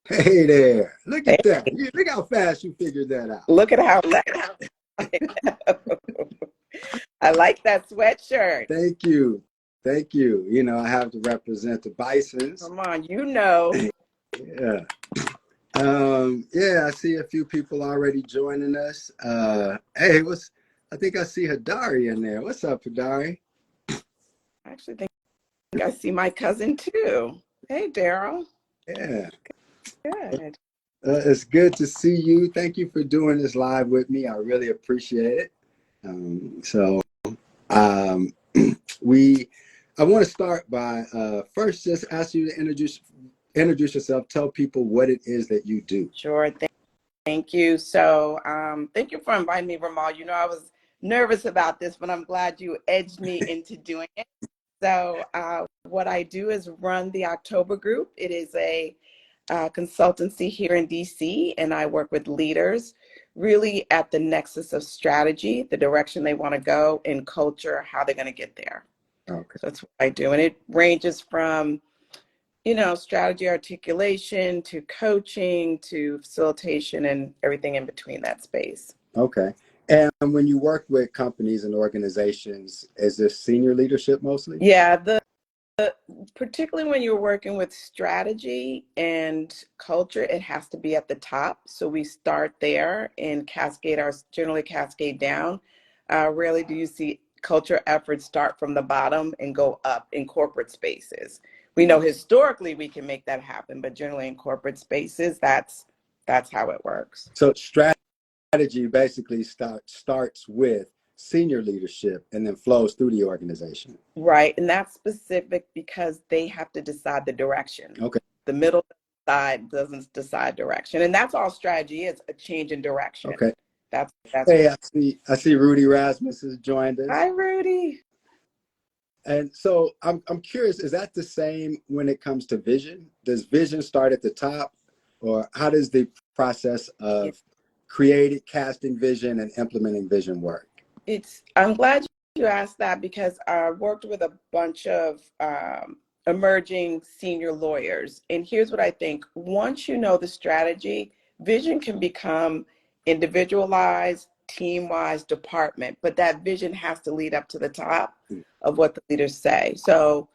Hey there. Look Hey, at that. Look how fast you figured that out. look at how fast. I like that sweatshirt. Thank you. Thank you. I have to represent the Bisons. Come on, you know. Yeah. Yeah, I see a few people already joining us. Hey, I think I see Hadari in there. What's up, Hadari? I actually think I see my cousin too. Hey, Daryl. Yeah. Good. It's good to see you. Thank you for doing this live with me. I really appreciate it. So um, we I want to start by first just ask you to introduce yourself. Tell people what it is that you do. Sure. Thank you. So, thank you for inviting me, Ramal. You know, I was nervous about this, but I'm glad you edged me into doing it. So, what I do is run the October Group. It is a consultancy here in DC, and I work with leaders really at the nexus of strategy, the direction they want to go, and culture, how they're going to get there. Okay. So that's what I do. And it ranges from, strategy articulation to coaching to facilitation and everything in between that space. Okay. And when you work with companies and organizations, is this senior leadership mostly? Yeah, particularly when you're working with strategy and culture, it has to be at the top. So we start there and generally cascade down. Rarely do you see culture efforts start from the bottom and go up in corporate spaces. We know historically we can make that happen, but generally in corporate spaces, that's how it works. So strategy basically starts with senior leadership and then flows through the organization. Right. And that's specific because they have to decide the direction. Okay. The middle side doesn't decide direction. And that's all strategy is, a change in direction. Okay. That's Hey, I see Rudy Rasmus has joined us. Hi, Rudy. And so I'm curious, is that the same when it comes to vision? Does vision start at the top, or how does the process of casting vision and implementing vision work? I'm glad you asked that because I worked with a bunch of emerging senior lawyers. And here's what I think. Once you know the strategy, vision can become individualized, team-wise, department, but that vision has to lead up to the top of what the leaders say. So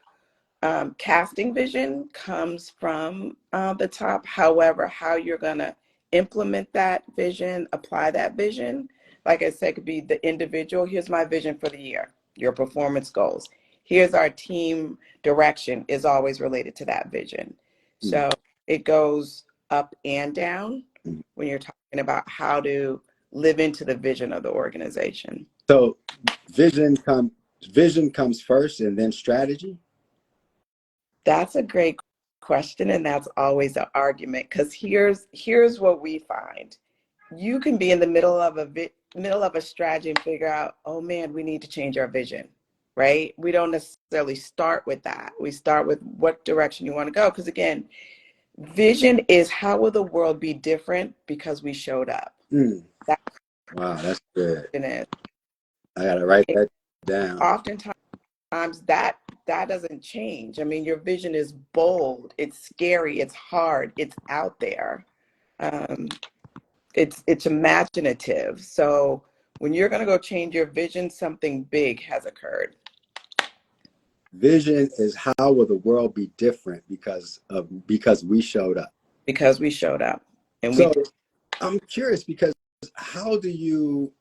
casting vision comes from the top. However, how you're going to implement that vision, apply that vision, like I said, could be the individual. Here's my vision for the year, your performance goals. Here's our team direction is always related to that vision. So it goes up and down when you're talking about how to live into the vision of the organization. So vision comes first and then strategy? That's a great question, and that's always an argument because here's what we find. You can be in the middle of a strategy and figure out, oh man, we need to change our vision, right? We don't necessarily start with that. We start with what direction you want to go, because again, vision is how will the world be different because we showed up. Wow, that's good. Is. I gotta write that down. Oftentimes that doesn't change. I mean, your vision is bold, it's scary, it's hard, it's out there. It's imaginative. So when you're going to go change your vision, something big has occurred. Vision is how will the world be different because we showed up. Because we showed up. And so I'm curious because how do you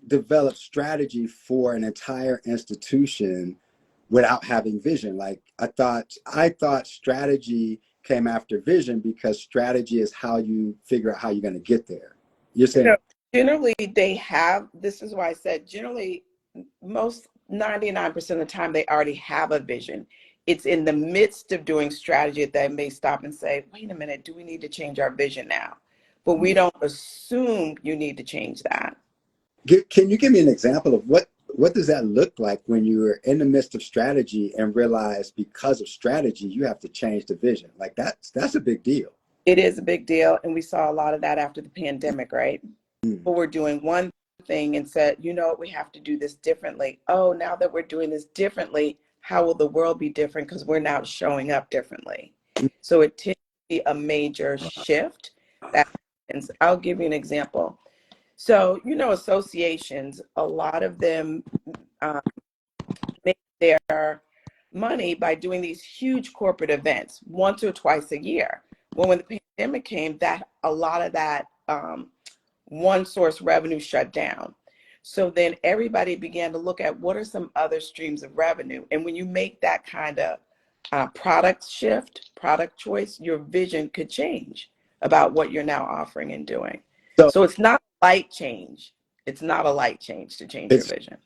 develop strategy for an entire institution without having vision? Like I thought strategy came after vision because strategy is how you figure out how you're going to get there. You're saying generally this is why I said generally most 99% of the time they already have a vision. It's in the midst of doing strategy that they may stop and say, wait a minute, do we need to change our vision now? But we don't assume you need to change that. Can you give me an example of what does that look like when you're in the midst of strategy and realize because of strategy you have to change the vision? Like that's a big deal. It is a big deal, and we saw a lot of that after the pandemic, right? But we're doing one thing and said, we have to do this differently. Oh, now that we're doing this differently, how will the world be different? Because we're now showing up differently. So it tends be a major shift that happens. I'll give you an example. So, associations, a lot of them uh, make their money by doing these huge corporate events once or twice a year. Well, when the pandemic came, that a lot of that one source revenue shut down. So then everybody began to look at what are some other streams of revenue. And when you make that kind of product shift, product choice, your vision could change about what you're now offering and doing. So So it's not a light change. It's not a light change to change your it's vision.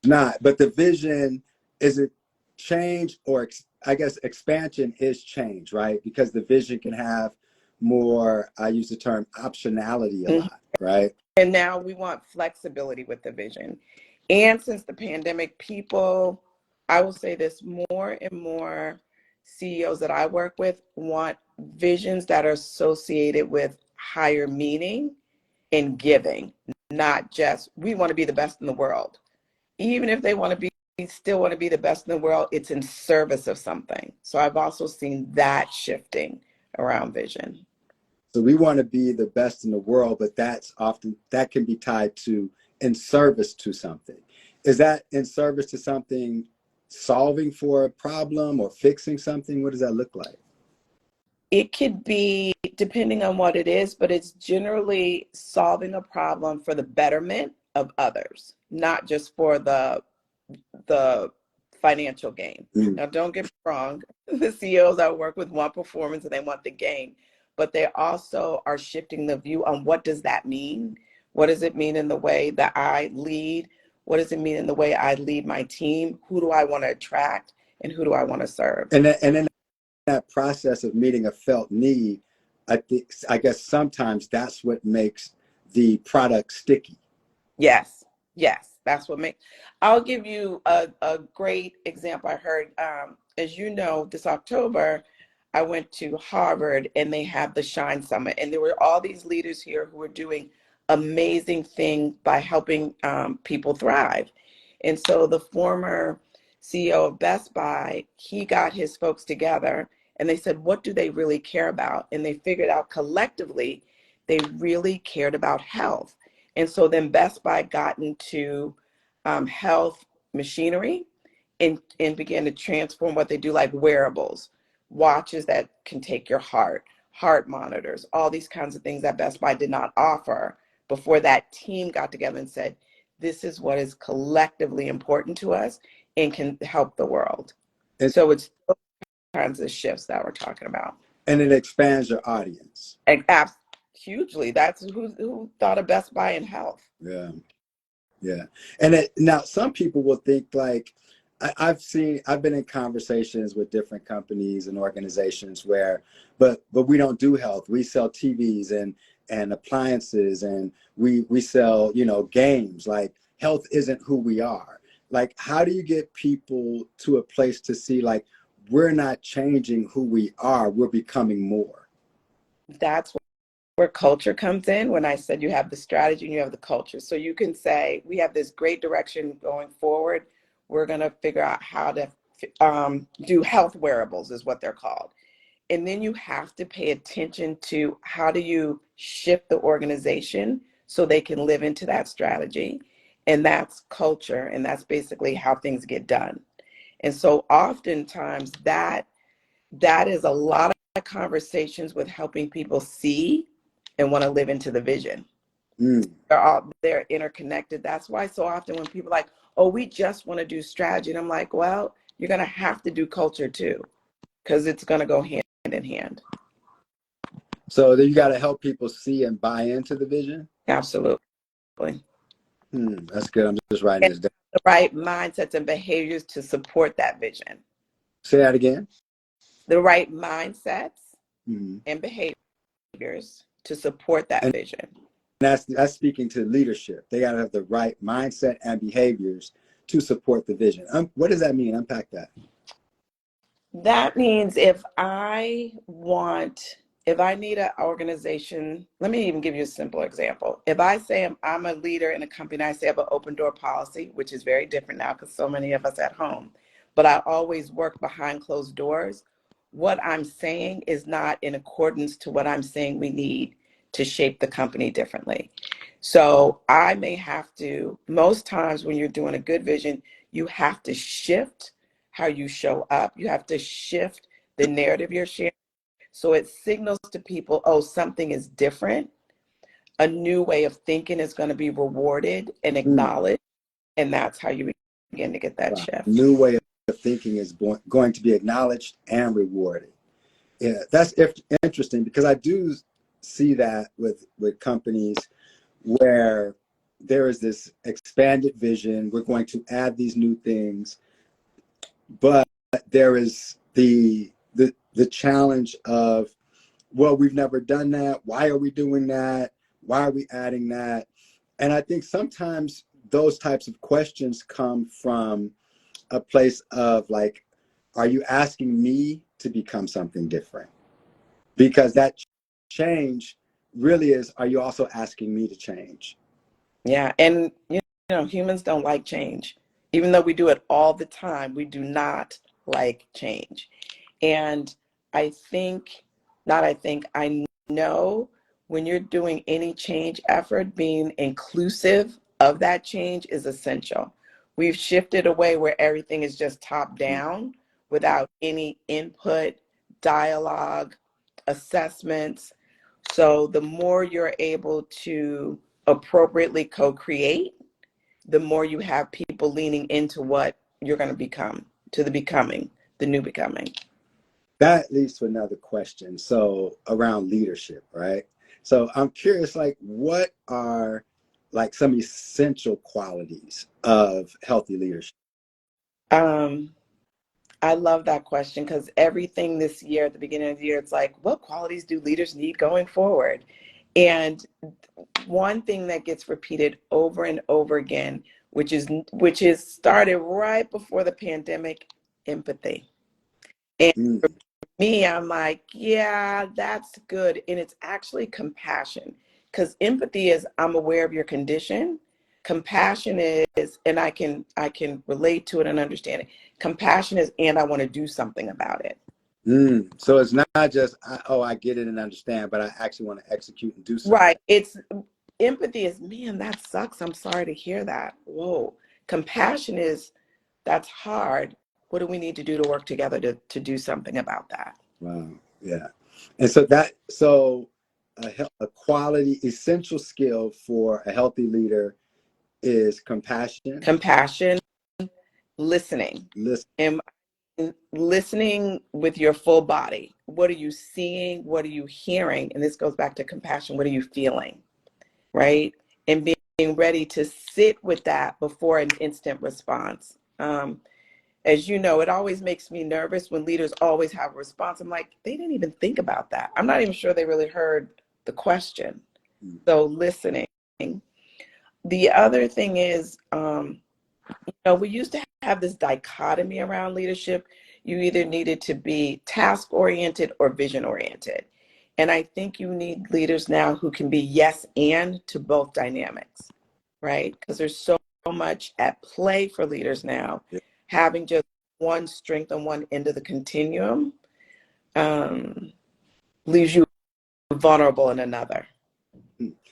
not, but the vision is it change or I guess expansion is change, right? Because the vision can have more, I use the term optionality a Mhm. lot, right? And now we want flexibility with the vision. And since the pandemic, people, I will say this, more and more CEOs that I work with want visions that are associated with higher meaning and giving, not just we want to be the best in the world. Even if they want to be still want to be the best in the world, it's in service of something. So I've also seen that shifting around vision. So we want to be the best in the world, but that can be tied to in service to something. Is that in service to something, solving for a problem or fixing something? What does that look like? It could be depending on what it is, but it's generally solving a problem for the betterment of others, not just for the financial gain. Mm. Now, don't get me wrong, the CEOs I work with want performance and they want the gain, but they also are shifting the view on what does that mean? What does it mean in the way that I lead? What does it mean in the way I lead my team? Who do I want to attract and who do I want to serve? And in that process of meeting a felt need, I guess sometimes that's what makes the product sticky. Yes, yes, that's what makes. I'll give you a great example. I heard, as you know, this October, I went to Harvard and they have the Shine Summit, and there were all these leaders here who were doing amazing things by helping people thrive. And so the former CEO of Best Buy, he got his folks together and they said, what do they really care about? And they figured out collectively they really cared about health. And so then Best Buy got into health machinery and began to transform what they do, like wearables, watches that can take your heart monitors, all these kinds of things that Best Buy did not offer before that team got together and said, this is what is collectively important to us and can help the world. And, So it's those kinds of shifts that we're talking about. and it expands your audience. And hugely. That's who thought of Best Buy in health. Yeah. Yeah. Now some people will think like, I've been in conversations with different companies and organizations where, but we don't do health. We sell TVs and appliances and we sell, games. Like health isn't who we are. Like, how do you get people to a place to see like, we're not changing who we are, we're becoming more? That's where culture comes in. When I said you have the strategy and you have the culture. So you can say, we have this great direction going forward. We're going to figure out how to do health wearables is what they're called. And then you have to pay attention to how do you shift the organization so they can live into that strategy. And that's culture. And that's basically how things get done. And so oftentimes that is a lot of conversations with helping people see and want to live into the vision. Mm. They're interconnected. That's why so often when people are like, oh, we just want to do strategy. And I'm like, well, you're going to have to do culture too, because it's going to go hand in hand. So then you got to help people see and buy into the vision. Absolutely. That's good. I'm just writing And this down. the right mindsets and behaviors to support that vision. Say that again. The right mindsets Mm-hmm. and behaviors to support that And vision. that's speaking to leadership. They got to have the right mindset and behaviors to support the vision. What does that mean? Unpack that. That means if I need an organization, let me even give you a simple example. If I say I'm a leader in a company, I say I have an open door policy, which is very different now because so many of us at home, but I always work behind closed doors. what I'm saying is not in accordance to what I'm saying we need to shape the company differently. So I may have to, most times when you're doing a good vision, you have to shift how you show up. You have to shift the narrative you're sharing. So it signals to people, oh, something is different. A new way of thinking is going to be rewarded and Mm. acknowledged. And that's how you begin to get that Wow. shift. New way of thinking is going to be acknowledged and rewarded. Yeah, that's interesting because I do see that with companies where there is this expanded vision. We're going to add these new things, but there is the challenge of, well, we've never done that. Why are we doing that? Why are we adding that? And I think sometimes those types of questions come from a place of like, are you asking me to become something different? Because that change really is, are you also asking me to change? Yeah. And, humans don't like change. Even though we do it all the time, we do not like change. And I think, not I think, I know when you're doing any change effort, being inclusive of that change is essential. We've shifted away where everything is just top down without any input, dialogue, assessments. So the more you're able to appropriately co-create, the more you have people leaning into what you're going to become, to the becoming, the new becoming. That leads to another question. So around leadership, right? So I'm curious, like, what are like some essential qualities of healthy leadership? Um, I love that question because everything this year, at the beginning of the year, it's like, what qualities do leaders need going forward? And one thing that gets repeated over and over again, which is started right before the pandemic, empathy. And for Mm, me, I'm like, yeah, that's good. And it's actually compassion. Because empathy is I'm aware of your condition. Compassion is, and I can relate to it and understand it. Compassion is, and I want to do something about it. mm. So it's not just, oh, I get it and understand, but I actually want to execute and do something. Right. It's empathy is, man, that sucks. I'm sorry to hear that. Whoa. Compassion is, that's hard. What do we need to do to work together to do something about that? Wow. Yeah. And so a quality, essential skill for a healthy leader is compassion, Compassion, listening. listen. And listening with your full body. What are you seeing? What are you hearing? And this goes back to compassion. What are you feeling? Right? And being ready to sit with that before an instant response. As you know, it always makes me nervous when leaders always have a response. I'm like, they didn't even think about that. I'm not even sure they really heard the question. So listening. The other thing is, we used to have this dichotomy around leadership. You either needed to be task oriented or vision oriented. And I think you need leaders now who can be yes and to both dynamics, right? Because there's so much at play for leaders now. Yeah. Having just one strength on one end of the continuum um, leaves you vulnerable in another.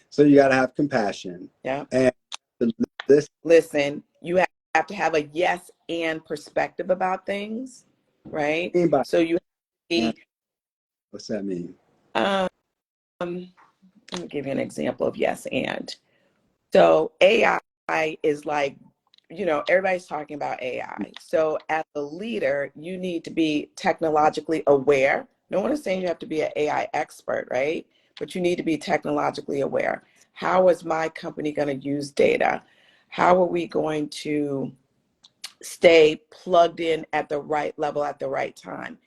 So you got to have compassion Yeah. and to listen. Listen, you have to have a yes and perspective about things, right? By So you have to and be, what's that mean? um, let me give you an example of yes and. So AI is like, everybody's talking about AI. So as a leader, you need to be technologically aware. No one is saying you have to be an AI expert, right? But you need to be technologically aware. How is my company going to use data? How are we going to stay plugged in at the right level at the right time?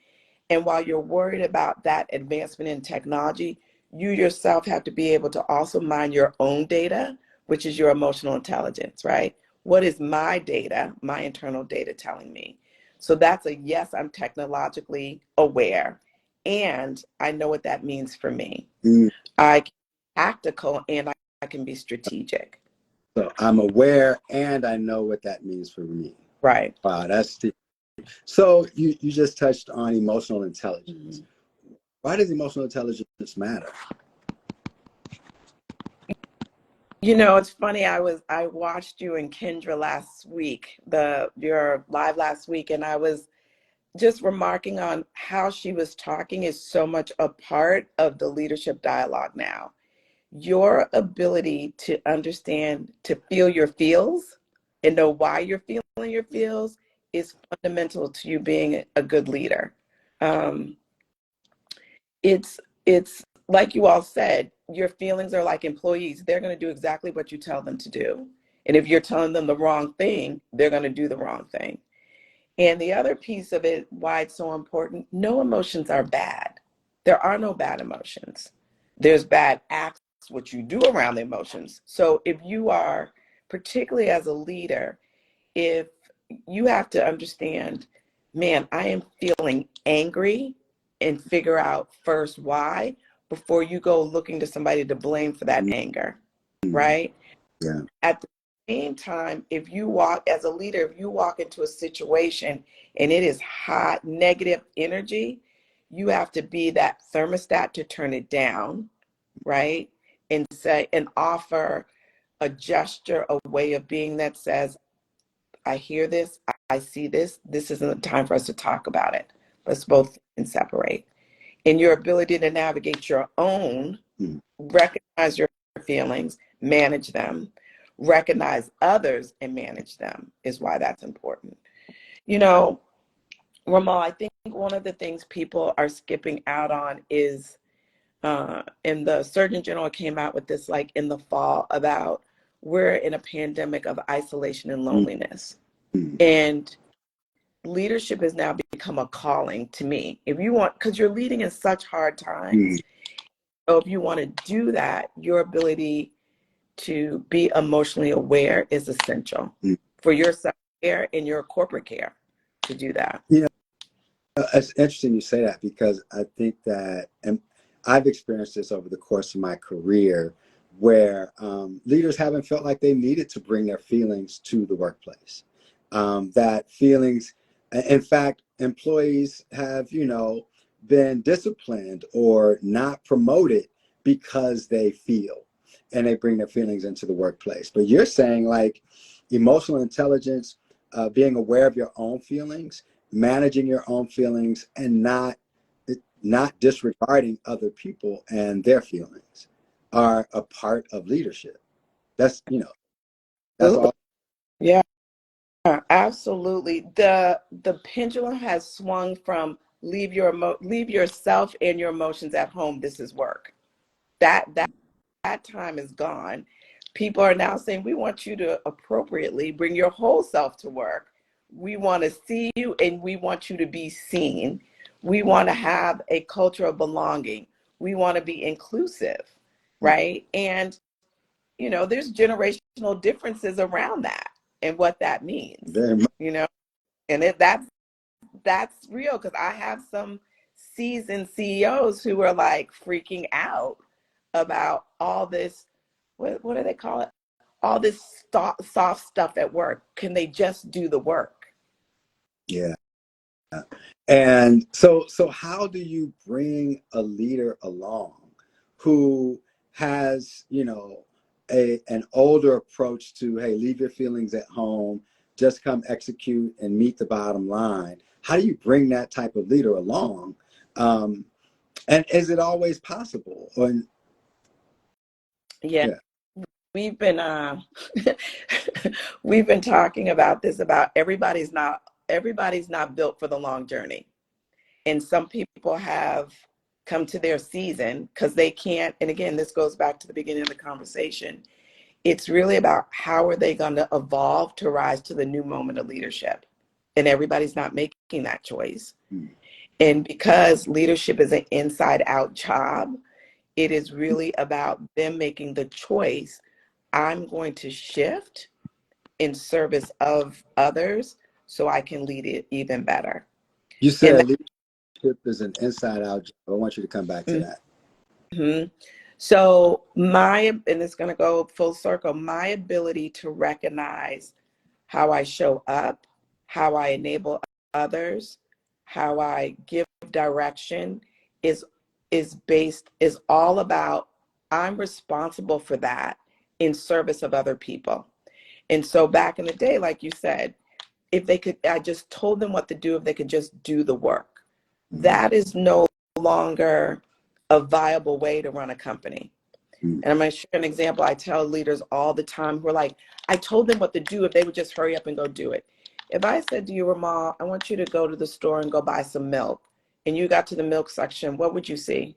And while you're worried about that advancement in technology, you yourself have to be able to also mine your own data, which is your emotional intelligence, right? What is my data, my internal data telling me? So that's a yes, I'm technologically aware and I know what that means for me. Mm. I can be tactical and I can be strategic. So I'm aware and I know what that means for me. Right. Wow, that's deep. So you just touched on emotional intelligence. Mhm. Why does emotional intelligence matter? You know, it's funny. I watched you and Kendra last week, your live last week, and I was just remarking on how she was talking is so much a part of the leadership dialogue now. Your ability to understand, to feel your feels and know why you're feeling your feels is fundamental to you being a good leader. Um, it's like you all said, your feelings are like employees. They're going to do exactly what you tell them to do. And if you're telling them the wrong thing, they're going to do the wrong thing. And the other piece of it, why it's so important, no emotions are bad. There are no bad emotions. There's bad acts, what you do around the emotions. So if you are, particularly as a leader, if you have to understand, man, I am feeling angry and figure out first why before you go looking to somebody to blame for that anger, Mm, right? yeah. At the same time, if you walk as a leader, if you walk into a situation and it is hot, negative energy, you have to be that thermostat to turn it down, right? And say, and offer a gesture, a way of being that says, I hear this, I see this isn't the time for us to talk about it. Let's both and separate. And your ability to navigate your own, Mm. recognize your feelings, manage them, recognize others and manage them is why that's important. You know, Ramal, I think one of the things people are skipping out on is, and the Surgeon General came out with this like in the fall about we're in a pandemic of isolation and Mm. loneliness. Mm. And leadership has now become a calling to me. If you want, because you're leading in such hard Mm. times. So if you want to do that, your ability to be emotionally aware is essential Mm. for your self-care and your corporate care to do that. You know, it's interesting you say that because I think that, and I've experienced this over the course of my career, where leaders haven't felt like they needed to bring their feelings to the workplace. That feelings, in fact, employees have, been disciplined or not promoted because they feel and they bring their feelings into the workplace. But you're saying like emotional intelligence, being aware of your own feelings, managing your own feelings, and not disregarding other people and their feelings are a part of leadership. That's that's Absolutely. all. Yeah, absolutely. The pendulum has swung from leave yourself and your emotions at home. This is work. That time is gone. People are now saying, we want you to appropriately bring your whole self to work. We want to see you and we want you to be seen. We want to have a culture of belonging. We want to be inclusive, right? And, there's generational differences around that and what that means, Very much. you know, and that's real because I have some seasoned CEOs who are like freaking out about all this. What do they call it? All this soft stuff at work. Can they just do the work? Yeah. And so how do you bring a leader along who has, an older approach to, hey, leave your feelings at home, just come execute and meet the bottom line? How do you bring that type of leader along? Um, and is it always possible? Or, Yeah, yeah. we've been we've been talking about this about everybody's not built for the long journey. And some people have come to their season because they can't, and again, this goes back to the beginning of the conversation. It's really about how are they going to evolve to rise to the new moment of leadership. And everybody's not making that choice. Mm. And because leadership is an inside out job, it is really about them making the choice. I'm going to shift in service of others so I can lead it even better. You And said leadership is an inside out job. I want you to come back to that. mhm. And it's going to go full circle, my ability to recognize how I show up, how I enable others, how I give direction is is all about I'm responsible for that in service of other people. And so back in the day, like you said, if they could, I just told them what to do, if they could just do the work. Mm-hmm. That is no longer a viable way to run a company. Mm-hmm. And I'm going to share an example. I tell leaders all the time who are like, I told them what to do if they would just hurry up and go do it. If I said to you, Ramal, I want you to go to the store and go buy some milk, and you got to the milk section, what would you see?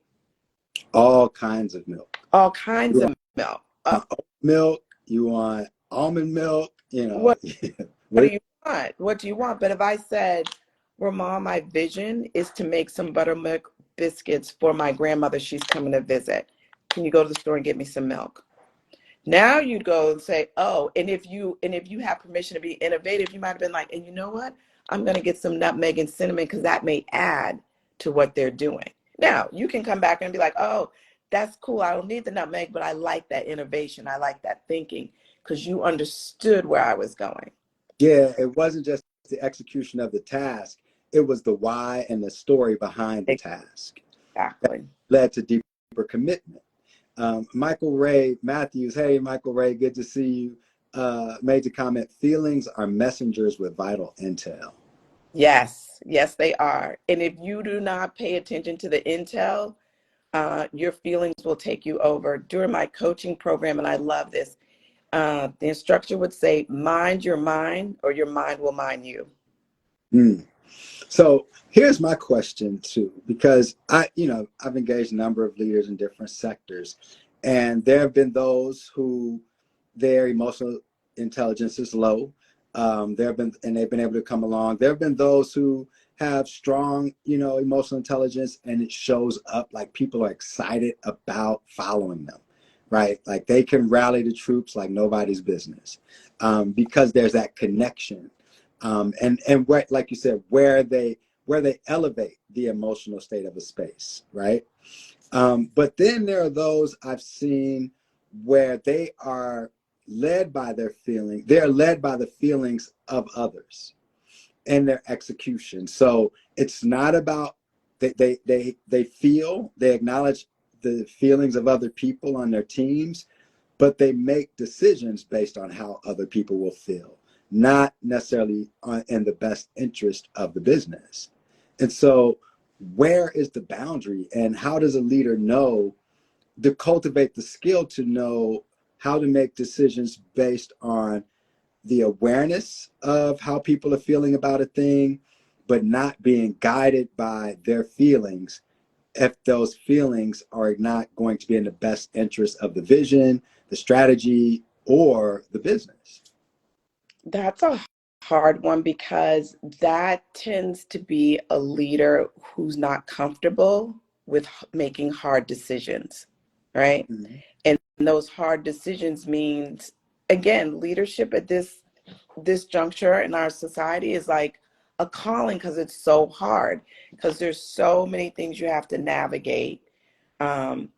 All kinds of milk. All kinds You of milk. want oat milk, you want almond milk, you know. What do you want? What do you want? But if I said, Ramal, my vision is to make some buttermilk biscuits for my grandmother. She's coming to visit. Can you go to the store and get me some milk? Now you'd go and say, oh, and if you have permission to be innovative, you might have been like, and you know what? I'm going to get some nutmeg and cinnamon because that may add to what they're doing. Now you can come back and be like, oh, that's cool. I don't need the nutmeg, but I like that innovation. I like that thinking because you understood where I was going. Yeah, it wasn't just the execution of the task, it was the why and the story behind the task that Exactly. led to deeper commitment. Michael Ray Matthews, hey, Michael Ray, good to see you. Made the comment, feelings are messengers with vital intel. Yes, yes, they are. And if you do not pay attention to the intel, your feelings will take you over. During my coaching program, and I love this, the instructor would say, mind your mind or your mind will mind you. Mm. So here's my question too, because I've engaged a number of leaders in different sectors, and there have been those who their emotional intelligence is low. There have been, and they've been able to come along. There have been those who have strong, emotional intelligence, and it shows up like people are excited about following them, right? Like they can rally the troops like nobody's business, because there's that connection. And where, like you said, where they elevate the emotional state of a space, right? But then there are those I've seen where they are led by their feeling. They're led by the feelings of others and their execution. So it's not about they acknowledge the feelings of other people on their teams, but they make decisions based on how other people will feel, not necessarily in the best interest of the business. And so, where is the boundary, and how does a leader know to cultivate the skill to know how to make decisions based on the awareness of how people are feeling about a thing, but not being guided by their feelings if those feelings are not going to be in the best interest of the vision, the strategy, or the business? That's a hard one because that tends to be a leader who's not comfortable with making hard decisions, right? Mm-hmm. And those hard decisions means, again, leadership at this juncture in our society is like a calling because it's so hard because there's so many things you have to navigate. Um,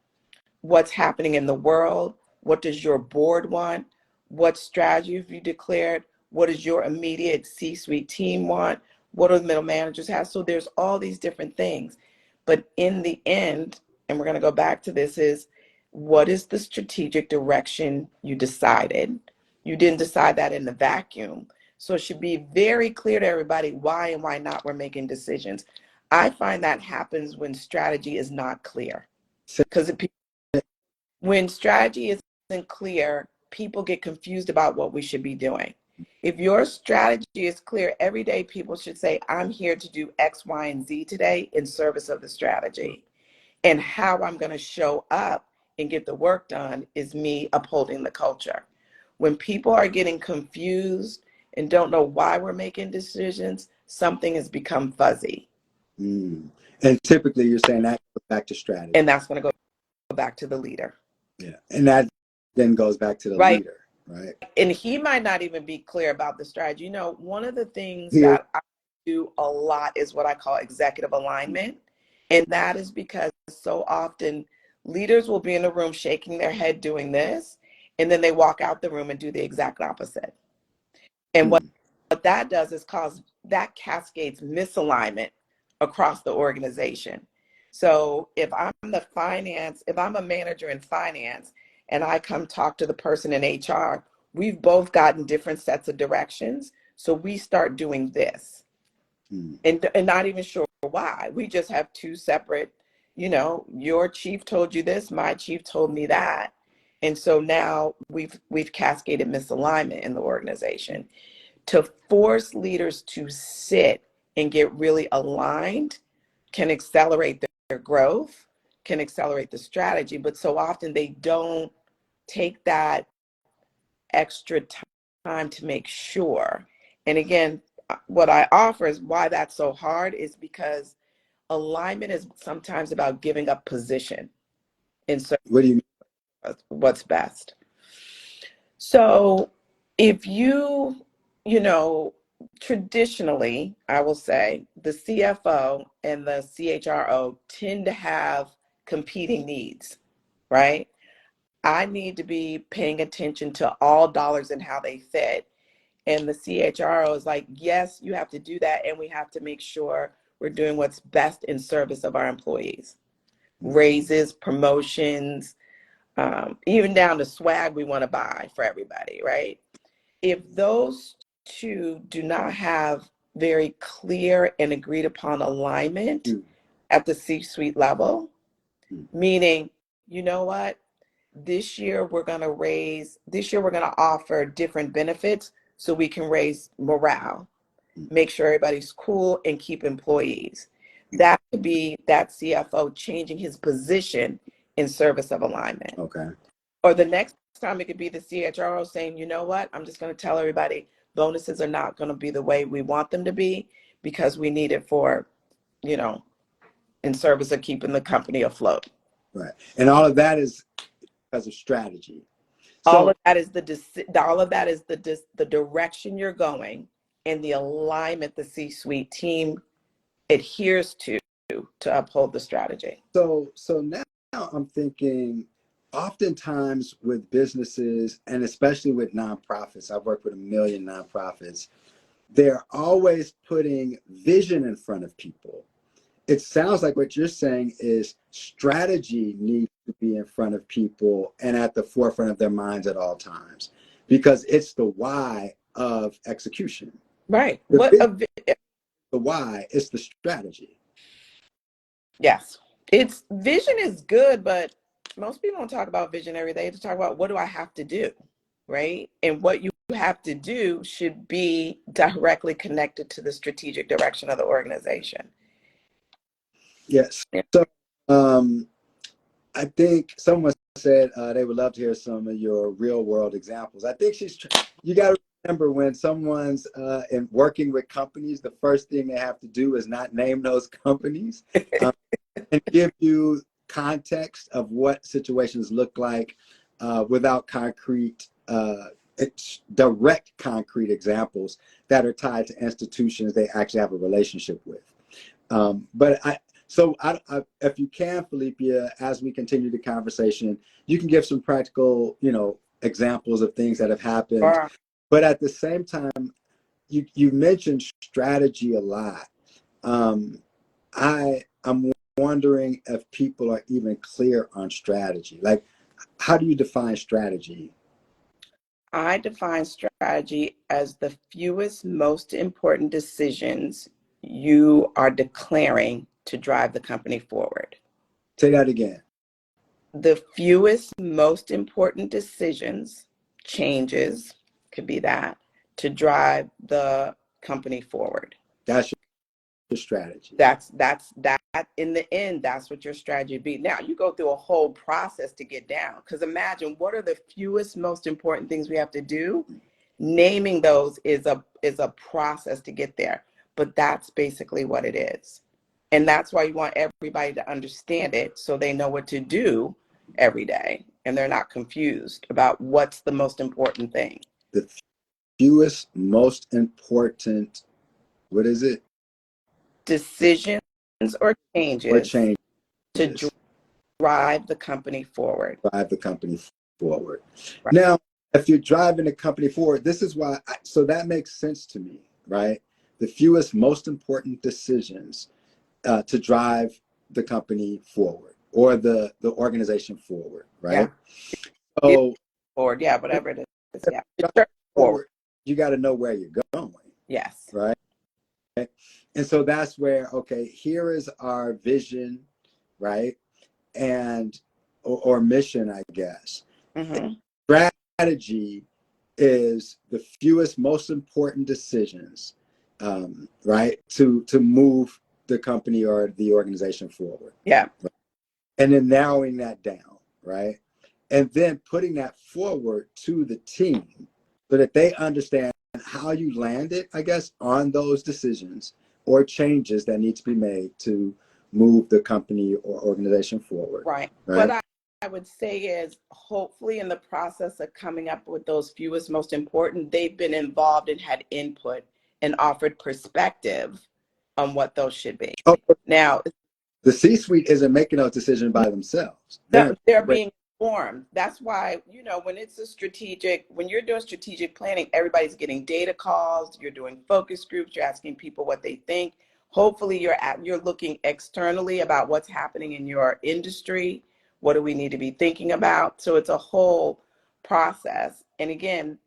what's happening in the world? What does your board want? What strategy have you declared? What does your immediate C-suite team want? What do the middle managers have? So there's all these different things. But in the end, and we're going to go back to this, is what is the strategic direction you decided? You didn't decide that in the vacuum. So it should be very clear to everybody why and why not we're making decisions. I find that happens when strategy is not clear. Because when strategy isn't clear, people get confused about what we should be doing. If your strategy is clear, every day people should say, I'm here to do X, Y, and Z today in service of the strategy. And how I'm going to show up and get the work done is me upholding the culture. When people are getting confused and don't know why we're making decisions, something has become fuzzy. Mm. And typically you're saying that goes back to And strategy. that's going to go back to the leader. Yeah. And that then goes back to the Right. leader, right? And he might not even be clear about the strategy. You know, one of the things Here. that I do a lot is what I call executive alignment. And that is because so often leaders will be in the room shaking their head doing this, and then they walk out the room and do the exact opposite. And Mm. what that does is cause that cascades misalignment across the organization. So if I'm a manager in finance and I come talk to the person in HR, we've both gotten different sets of directions. So we start doing this and not even sure why. We just have two separate, your chief told you this, my chief told me that. And so now we've cascaded misalignment in the organization. To force leaders to sit and get really aligned can accelerate their growth, can accelerate the strategy, but so often they don't take that extra time to make sure. And again, what I offer is why that's so hard is because alignment is sometimes about giving up position in What do you mean? what's best. So if traditionally, I will say the CFO and the CHRO tend to have competing needs, right? I need to be paying attention to all dollars and how they fit. And the CHRO is like, yes, you have to do that. And we have to make sure we're doing what's best in service of our employees. Raises, promotions, even down to swag we want to buy for everybody, right? If those two do not have very clear and agreed upon alignment at the C-suite level, meaning, you know what, this year we're going to offer different benefits so we can raise morale, make sure everybody's cool and keep employees. That could be that CFO changing his position in service of alignment. Okay. Or the next time it could be the CHRO saying, you know what, I'm just going to tell everybody bonuses are not going to be the way we want them to be because we need it for, in service of keeping the company afloat. Right. And all of that is because of strategy. All of that is the direction you're going and the alignment the C-suite team adheres to uphold the strategy. So now I'm thinking, oftentimes with businesses and especially with nonprofits, I've worked with 1 million nonprofits, they're always putting vision in front of people. It sounds like what you're saying is strategy needs to be in front of people and at the forefront of their minds at all times, because it's the why of execution. Right. The why is the strategy. Yes. It's vision is good, but most people don't talk about vision every day. They talk about what do I have to do, right? And what you have to do should be directly connected to the strategic direction of the organization. Yes. So I think someone said they would love to hear some of your real world examples. I think you got to remember when someone's in working with companies, the first thing they have to do is not name those companies and give you context of what situations look like without concrete, direct concrete examples that are tied to institutions they actually have a relationship with. So if you can, Philipia, as we continue the conversation, you can give some practical, examples of things that have happened. Sure. But at the same time, you mentioned strategy a lot. I'm wondering if people are even clear on strategy. Like, how do you define strategy? I define strategy as the fewest most important decisions you are declaring to drive the company forward. Say that again. The fewest most important decisions, changes, could be that, to drive the company forward. That's your strategy. That in the end, that's what your strategy be. Now you go through a whole process to get down, because imagine what are the fewest most important things we have to do. Naming those is a process to get there, but that's basically what it is. And that's why you want everybody to understand it so they know what to do every day and they're not confused about what's the most important thing. The fewest most important, what is it? Decisions or changes to drive the company forward. Drive the company forward. Right. Now, if you're driving the company forward, this is why, so that makes sense to me, right? the fewest most important decisions to drive the company forward or the organization forward, Yeah. right? So Forward. Yeah. Whatever it is. Yeah. Forward. forward, you got to know where you're going, Yes. right? And so that's where, okay, here is our vision, right? And or mission, I guess. Mm-hmm. Strategy is the fewest most important decisions, right? To move the company or the organization forward. Yeah. Right? And then narrowing that down, right? And then putting that forward to the team so that they understand how you landed, I guess, on those decisions or changes that need to be made to move the company or organization forward. Right. What Right. I would say is hopefully in the process of coming up with those fewest most important, they've been involved and had input and offered perspective on what those should be. Oh, Now, the C-suite isn't making those decisions by themselves. they're being informed. That's why, when it's when you're doing strategic planning, everybody's getting data calls, you're doing focus groups, you're asking people what they think. Hopefully you're looking externally about what's happening in your industry. What do we need to be thinking about? So it's a whole process. And again,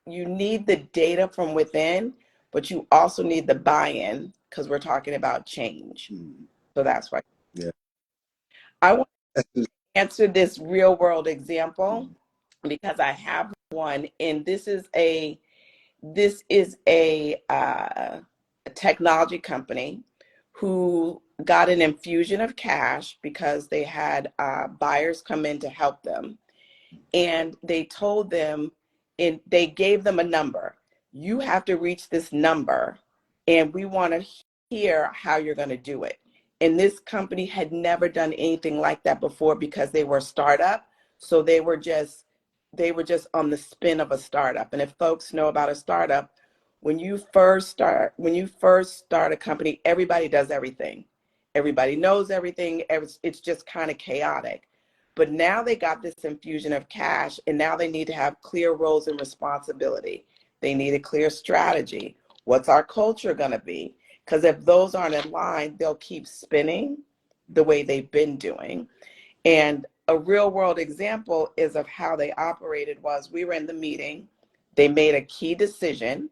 you need the data from within, but you also need the buy-in because we're talking about change. So that's why. Yeah. I want answer this real world example because I have one, and this is a technology company who got an infusion of cash because they had buyers come in to help them, and they told them, and they gave them a number. You have to reach this number, and we want to hear how you're going to do it. And this company had never done anything like that before because they were a startup. So they were just on the spin of a startup. And if folks know about a startup, when you first start a company, everybody does everything. Everybody knows everything. It's just kind of chaotic. But now they got this infusion of cash, and now they need to have clear roles and responsibility. They need a clear strategy. What's our culture going to be? Because if those aren't in line, they'll keep spinning the way they've been doing. And a real world example is of how they operated was we were in the meeting. They made a key decision.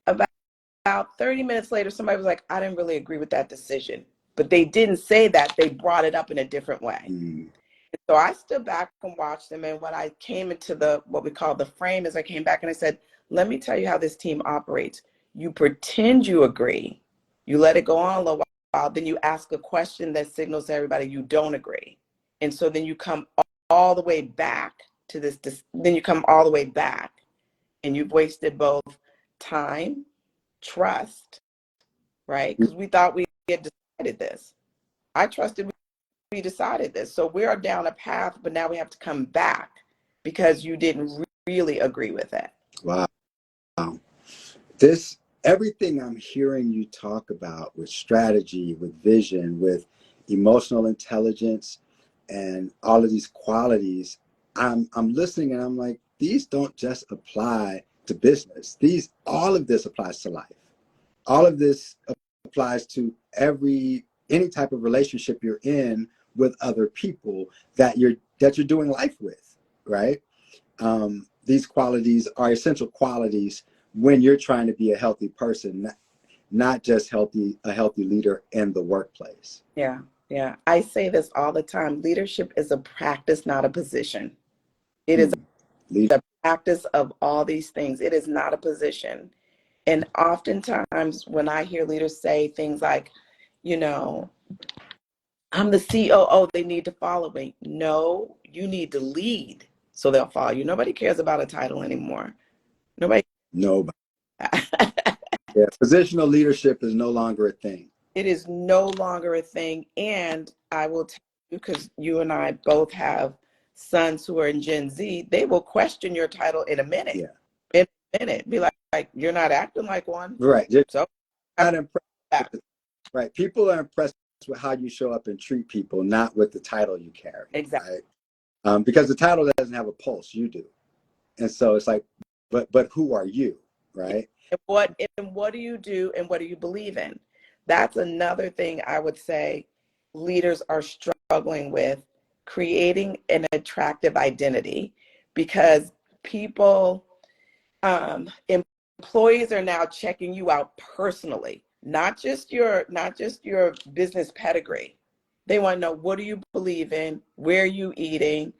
About 30 minutes later, somebody was like, I didn't really agree with that decision. But they didn't say that. They brought it up in a different way. So I stood back and watched them. And when I came into what we call the frame, is I came back and I said, let me tell you how this team operates. You pretend you agree. You let it go on a little while. Then you ask a question that signals to everybody you don't agree. And so then you come all the way back to this. Then you come all the way back. And you've wasted both time, trust, right? Because we thought we had decided this. I trusted we decided this. So we are down a path, but now we have to come back because you didn't really agree with it. Wow. Everything I'm hearing you talk about with strategy, with vision, with emotional intelligence, and all of these qualities, I'm listening and I'm like, these don't just apply to business. All of this applies to life. All of this applies to any type of relationship you're in with other people that you're doing life with, right? These qualities are essential qualities when you're trying to be a healthy person, not just a healthy leader in the workplace. Yeah. I say this all the time. Leadership is a practice, not a position. It is a practice of all these things. It is not a position. And oftentimes when I hear leaders say things like, I'm the COO, they need to follow me. No, you need to lead so they'll follow you. Nobody cares about a title anymore. Nobody. Yeah, positional leadership is no longer a thing. It is no longer a thing. And I will tell you, because you and I both have sons who are in Gen Z, they will question your title in a minute. Yeah. In a minute. Be like you're not acting like one. Right. You're so not impressed. Right. People are impressed with how you show up and treat people, not with the title you carry. Exactly. Right? Because the title doesn't have a pulse, you do. And so it's like, but who are you? Right. And what do you do and what do you believe in? That's another thing I would say leaders are struggling with, creating an attractive identity, because people, employees are now checking you out personally, not just your business pedigree. They want to know, what do you believe in? Where are you eating?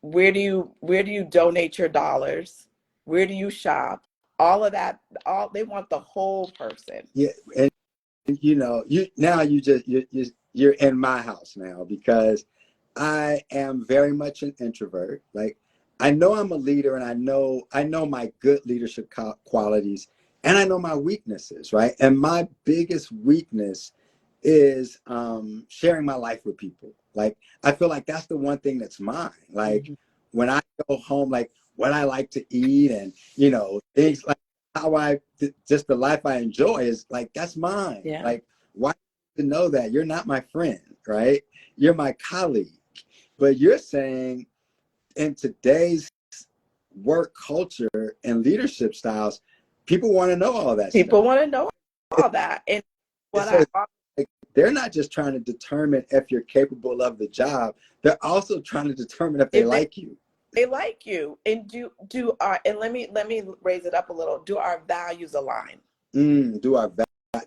Where do you donate your dollars? Where do you shop? All of that, all they want, the whole person. Yeah, and you know, you're in my house now, because I am very much an introvert. Like, I know I'm a leader, and I know my good leadership qualities, and I know my weaknesses, right? And my biggest weakness is sharing my life with people. Like, I feel like that's the one thing that's mine. Like, Mhm. when I go home, like what I like to eat, and things like how just the life I enjoy is like, that's mine. Yeah. Like, why to know that you're not my friend, right? You're my colleague. But you're saying, in today's work culture and leadership styles, people want to know all that People stuff. want to know all that. And what So I, it's like, they're not just trying to determine if you're capable of the job, they're also trying to determine if they if like you. they like you, and do our, and let me raise it up a little. Do our values align? Do I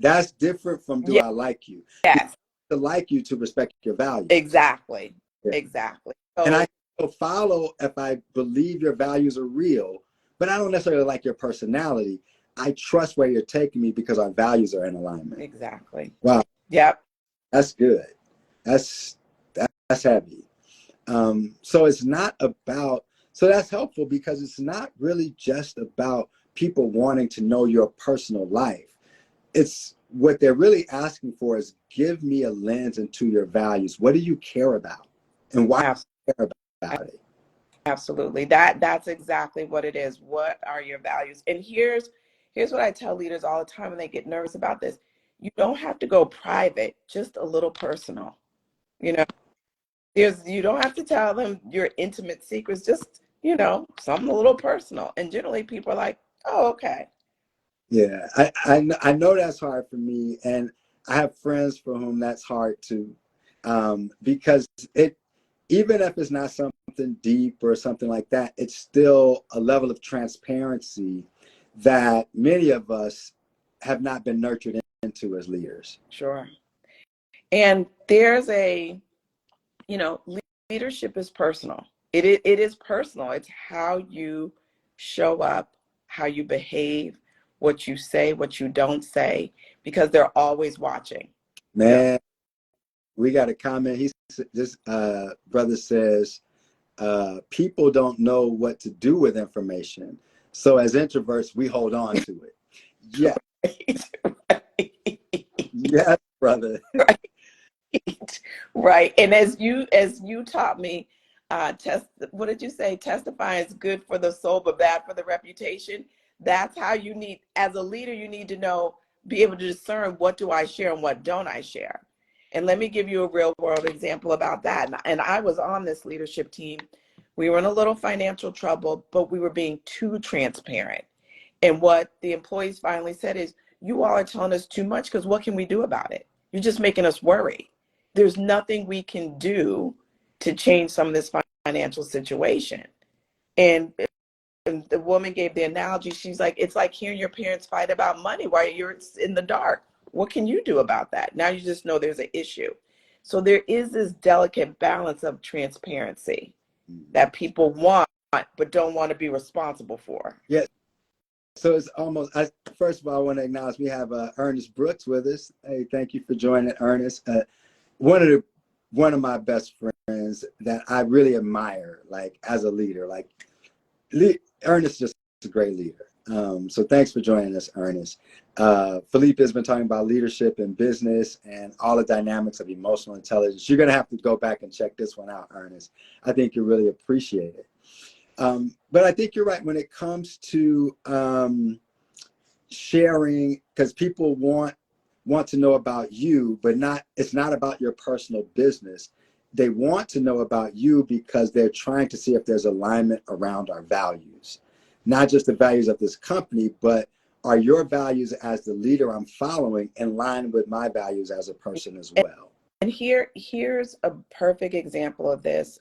That's different from do Yeah. I like you? Because Yes. to like you, to respect your values. Exactly. Yeah. Exactly. And I So will follow if I believe your values are real, but I don't necessarily like your personality. I trust where you're taking me because our values are in alignment. exactly. Wow, Yep. that's good. That's that's heavy. So it's not about, so that's helpful, because it's not really just about people wanting to know your personal life. It's what they're really asking for is, give me a lens into your values. What do you care about? And why do you care about it? Absolutely. That's exactly what it is. What are your values? And here's what I tell leaders all the time when they get nervous about this. You don't have to go private, just a little personal. You know, you don't have to tell them your intimate secrets, just, something a little personal. And generally people are like, "Oh, okay." Yeah, I know that's hard for me, and I have friends for whom that's hard too, because it, even if it's not something deep or something like that, it's still a level of transparency that many of us have not been nurtured into as leaders. Sure. And there's you know, leadership is personal. It is personal. It's how you show up, how you behave, what you say, what you don't say, because they're always watching. They're Man, we got a comment. This brother says, people don't know what to do with information. So as introverts, we hold on to it. Yeah, yes, brother. right. And as you taught me, what did you say? Testifying is good for the soul, but bad for the reputation. That's how you need, as a leader, you need to know, be able to discern, what do I share and what don't I share. And let me give you a real world example about that. And I was on this leadership team. We were in a little financial trouble, but we were being too transparent. And what the employees finally said is, you all are telling us too much, because what can we do about it? You're just making us worry. There's nothing we can do to change some of this financial situation. And the woman gave the analogy. She's like, it's like hearing your parents fight about money while you're in the dark. What can you do about that? Now you just know there's an issue. So there is this delicate balance of transparency that people want, but don't want to be responsible for. Yeah. So it's almost, first of all, I want to acknowledge we have Ernest Brooks with us. Hey, thank you for joining, Ernest. One of the one of my best friends that I really admire, like as a leader. Like, Ernest is just a great leader. So thanks for joining us, Ernest. Philippa has been talking about leadership in business and all the dynamics of emotional intelligence. You're going to have to go back and check this one out, Ernest. I think you'll really appreciate it. But I think you're right when it comes to sharing, because people want to know about you, but it's not about your personal business. They want to know about you because they're trying to see if there's alignment around our values, not just the values of this company, but are your values as the leader I'm following in line with my values as a person as well? And here's a perfect example of this.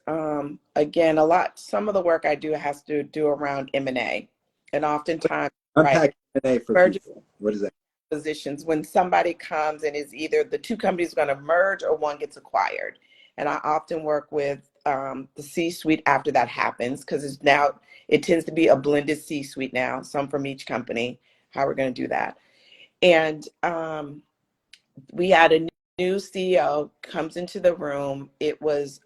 Again, some of the work I do has to do around M&A, and oftentimes, right, Unpack M&A for merger people. What is that? positions when somebody comes and is either the two companies going to merge or one gets acquired. And I often work with the C-suite after that happens, because it tends to be a blended C-suite now, some from each company, how we're going to do that. And we had a new CEO comes into the room. It was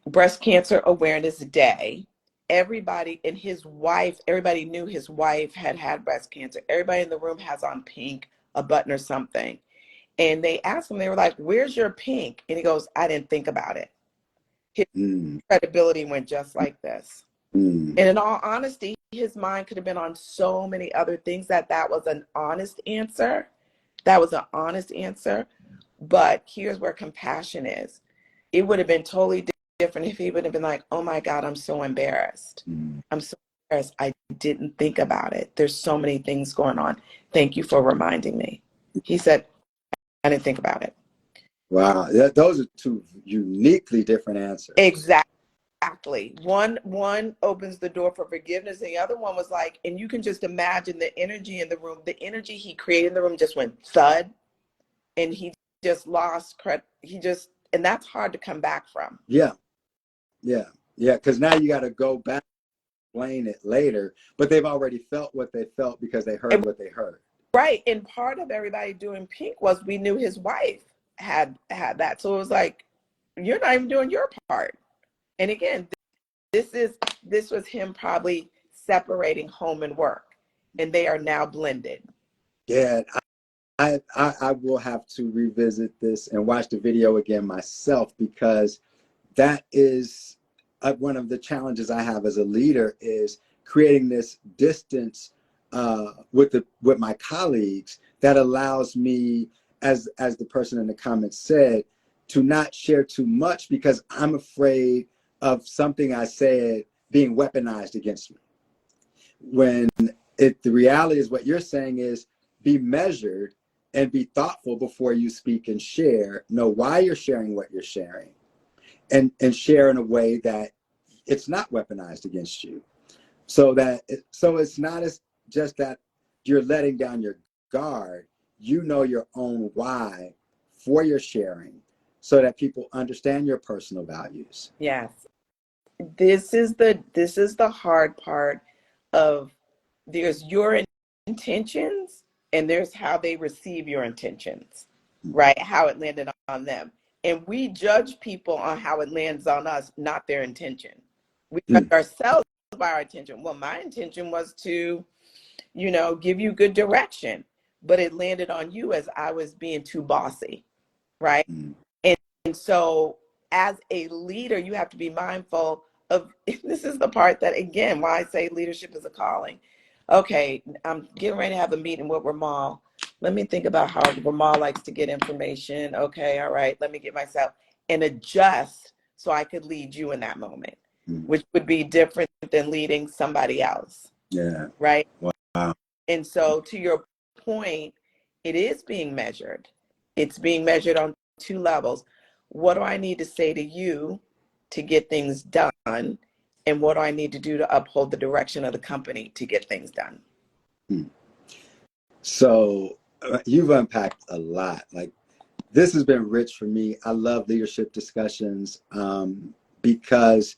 Breast Cancer Awareness Day. Everybody and his wife, everybody knew his wife had breast cancer. Everybody in the room has on pink, a button or something. And they asked him, they were like, "Where's your pink?" And he goes, "I didn't think about it." His credibility went just like this. And in all honesty, his mind could have been on so many other things that was an honest answer. That was an honest answer. But here's where compassion is. It would have been totally different if he would have been like, "Oh my God, I'm so embarrassed. I'm so embarrassed. I didn't think about it. There's so many things going on. Thank you for reminding me." He said, "I didn't think about it." Wow, those are two uniquely different answers. Exactly. One opens the door for forgiveness, and the other one was like, and you can just imagine the energy in the room. The energy he created in the room just went thud, and he just lost credit. And that's hard to come back from. Yeah. Because now you got to go back, explain it later, but they've already felt what they felt because they heard what they heard. Right. And part of everybody doing pink was we knew his wife had that. So it was like, you're not even doing your part. And again, this was him probably separating home and work, and they are now blended. Yeah, I will have to revisit this and watch the video again myself, because that is one of the challenges I have as a leader, is creating this distance with my colleagues that allows me, as the person in the comments said, to not share too much because I'm afraid of something I said being weaponized against me. When the reality is, what you're saying is, be measured and be thoughtful before you speak and share. Know why you're sharing what you're sharing, and share in a way that it's not weaponized against you. So it's not as just that you're letting down your guard. You know your own why for your sharing, so that people understand your personal values. Yes. This is the hard part of, there's your intentions and there's how they receive your intentions, right? How it landed on them. And we judge people on how it lands on us, not their intention. We judge ourselves by our intention. Well, my intention was to, give you good direction, but it landed on you as I was being too bossy, right? And so as a leader, you have to be mindful of, this is the part that, again, why I say leadership is a calling. Okay, I'm getting ready to have a meeting with Ramal. Let me think about how Ramal likes to get information. Okay, all right, let me get myself and adjust so I could lead you in that moment, which would be different than leading somebody else. Yeah. Right. Wow. And so to your point, it is being measured. It's being measured on two levels. What do I need to say to you to get things done? And what do I need to do to uphold the direction of the company to get things done? So you've unpacked a lot. Like, this has been rich for me. I love leadership discussions because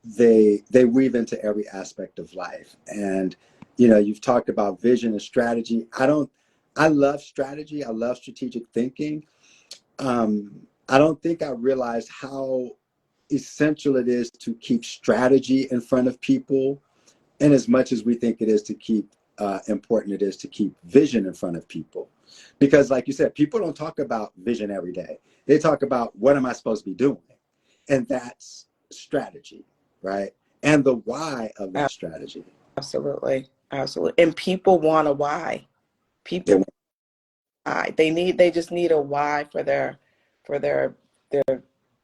they weave into every aspect of life. And you've talked about vision and strategy. I love strategy. I love strategic thinking. I don't think I realized how essential it is to keep strategy in front of people, and as much as we think it is to keep important it is to keep vision in front of people. Because like you said, people don't talk about vision every day. They talk about, what am I supposed to be doing? And that's strategy, right? And the why of that strategy. Absolutely. Absolutely. And people want a why. People want a why. They just need a why for their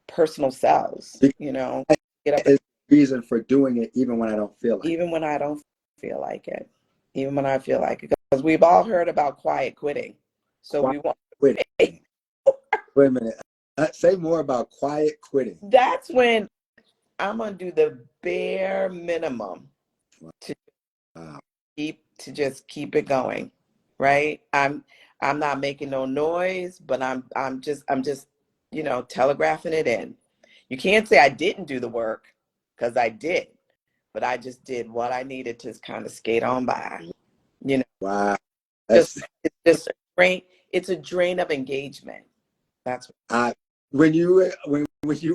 personal selves, Get up is reason for doing it even when I don't feel like even when I don't feel like it. even when I feel like it. Because we've all heard about quiet quitting. So Quiet we want quitting. to say, Wait a minute. Say more about quiet quitting. that's when I'm going to do the bare minimum to Wow. just keep it going, right? I'm not making no noise, but I'm just telegraphing it in. You can't say I didn't do the work, because I did, but I just did what I needed to kind of skate on by. You know, Wow. just That's it's just a drain. It's a drain of engagement. That's I when you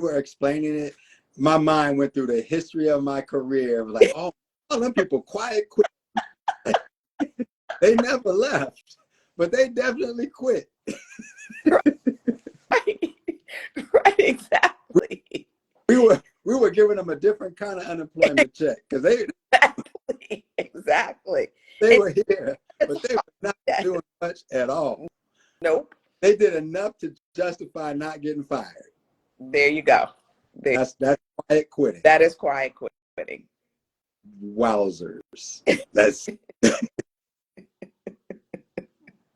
were explaining it, my mind went through the history of my career. It was like, oh, all them people quiet quit. They never left, but they definitely quit. right. Right, exactly. We were giving them a different kind of unemployment check because Exactly. they It, were here, it's but they were not hard. doing much at all. Nope. They did enough to justify not getting fired. There you go. There, That's quiet quitting. that is quiet quitting. Wowzers. That's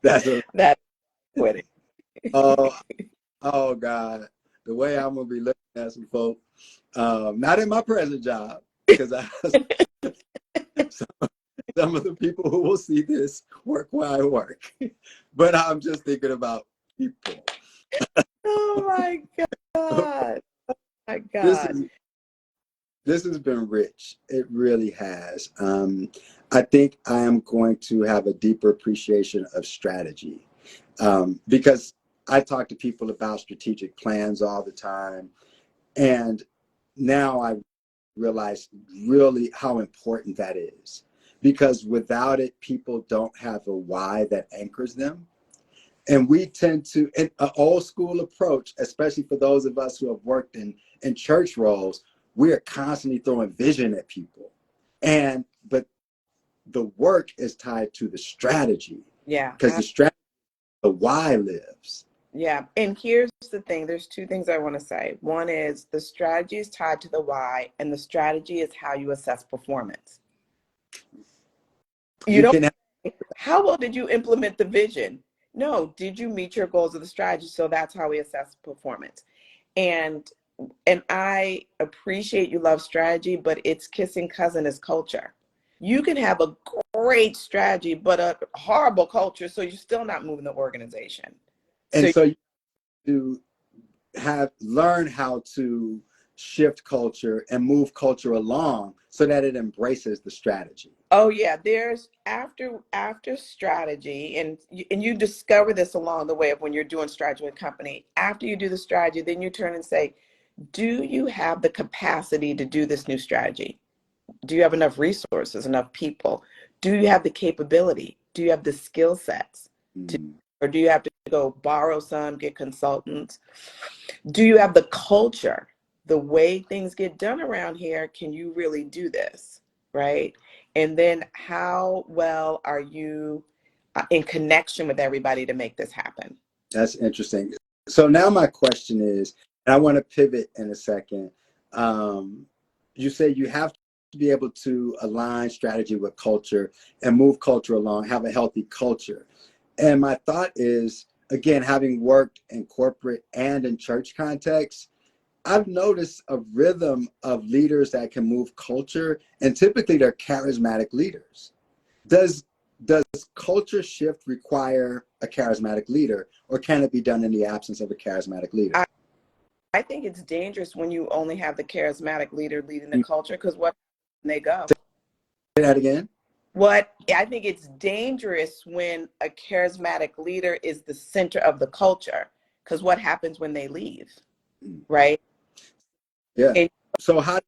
that's a That's quitting. oh oh God. The way I'm gonna be looking at some folk, not in my present job, because I some of the people who will see this work while I work. But I'm just thinking about people. Oh my God. Oh my This God. is this has been rich. It really has. I think I am going to have a deeper appreciation of strategy, because I talk to people about strategic plans all the time. And now I realize really how important that is, because without it, people don't have a why that anchors them. And we tend to, in an old school approach, especially for those of us who have worked in church roles, we are constantly throwing vision at people. But the work is tied to the strategy, Yeah. because the strategy, the why lives. Yeah. And here's the thing. There's two things I want to say. One is the strategy is tied to the why, and the strategy is how you assess performance. You You don't can have, say, how well did you implement the vision? No, did you meet your goals of the strategy? So that's how we assess performance. And I appreciate you love strategy, but its kissing cousin is culture. You can have a great strategy, but a horrible culture, so you're still not moving the organization. and So, so you have learn how to shift culture and move culture along so that it embraces the strategy. oh yeah, there's after strategy, and you discover this along the way of when you're doing strategy with a company. After you do the strategy, then you turn and say, do you have the capacity to do this new strategy? Do you have enough resources, enough people? Do you have the capability? Do you have the skill sets? To, Mm. or do you have to go borrow some, get consultants? Do you have the culture? The way things get done around here, can you really do this? Right? And then how well are you in connection with everybody to make this happen? That's interesting. So now my question is, and I want to pivot in a second. Um, you say you have to be able to align strategy with culture and move culture along, have a healthy culture. And my thought is, again, having worked in corporate and in church contexts, I've noticed a rhythm of leaders that can move culture, and typically they're charismatic leaders. Does does culture shift require a charismatic leader, or can it be done in the absence of a charismatic leader? I, I think it's dangerous when you only have the charismatic leader leading the You culture, because what when they go? say that again? What I think it's dangerous when a charismatic leader is the center of the culture, because what happens when they leave, right? Yeah. And So how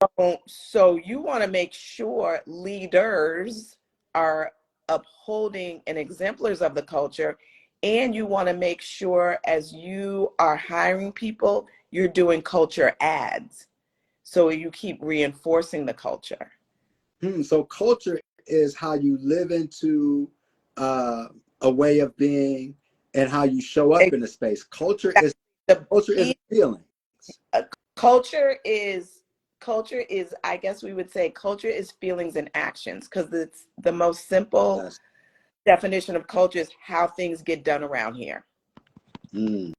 so you want to make sure leaders are upholding and exemplars of the culture, and you want to make sure as you are hiring people, you're doing culture ads, so you keep reinforcing the culture. so culture is how you live into uh, a way of being and how you show up in a space. Exactly. The Culture is feelings. culture is culture is, I guess we would say culture is feelings and actions, because it's the most simple Yes. definition of culture is how things get done around here. Mm.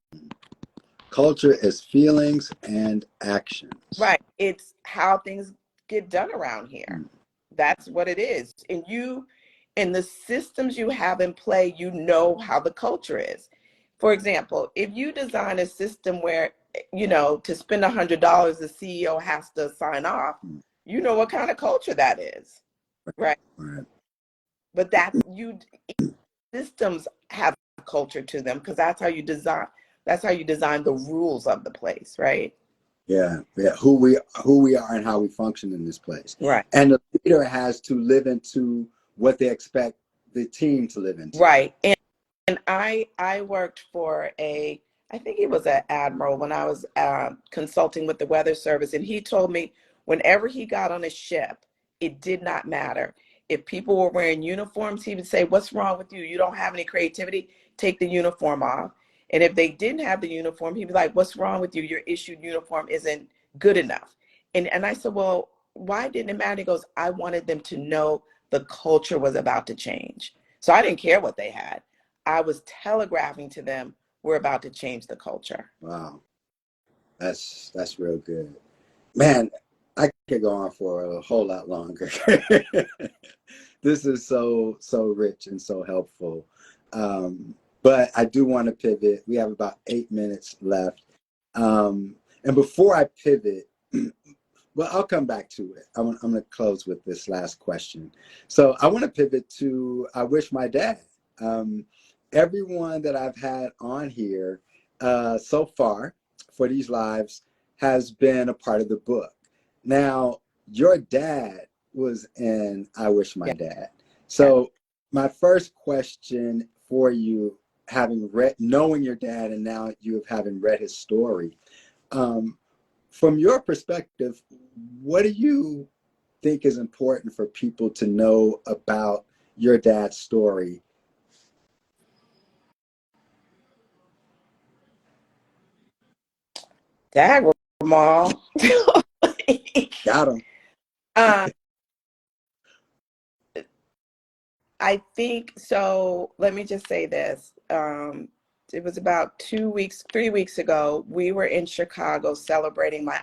Culture is feelings and actions. Right. It's how things get done around here. Mm. That's what it is. And you, in the systems you have in play, you know how the culture is. For example, if you design a system where, to spend $100, the CEO has to sign off, Mm. you know what kind of culture that is, right? Right. But systems have culture to them, because that's how you design the rules of the place, right? Yeah, yeah. Who we are and how we function in this place. Right. And the leader has to live into what they expect the team to live into. Right. And I worked for I think he was an admiral when I was consulting with the weather service, and he told me whenever he got on a ship, it did not matter. If people were wearing uniforms, he would say, "What's wrong with you? You don't have any creativity. Take the uniform off." And if they didn't have the uniform, he'd be like, "What's wrong with you? Your issued uniform isn't good enough." And I said, "Well, why didn't it matter?" He goes, "I wanted them to know the culture was about to change. So I didn't care what they had. I was telegraphing to them, we're about to change the culture." Wow, that's real good, man. I could go on for a whole lot longer. This is so rich and so helpful. But I do want to pivot. We have about 8 minutes left. And before I pivot, well, I'll come back to it. I'm going to close with this last question. So I want to pivot to I wish my dad. Um, Everyone that I've had on here so far for these lives has been a part of the book. Now, your dad was in I Wish My Yeah. Dad. So my first question for you, knowing your dad, and now you having read his story, um, from your perspective, what do you think is important for people to know about your dad's story? Dag Ramal. Got him. um, I think so. Let me just say this. It was about 2 weeks, 3 weeks ago. We were in Chicago celebrating my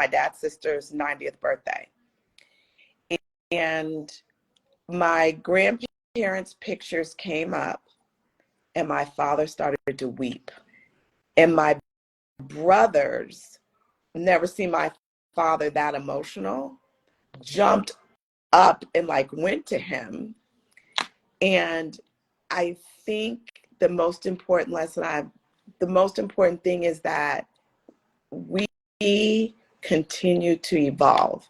dad's sister's 90th birthday. And my grandparents' pictures came up, and my father started to weep. And my brothers, never seen my father that emotional, jumped up and like went to him. And I think the most important thing is that we continue to evolve.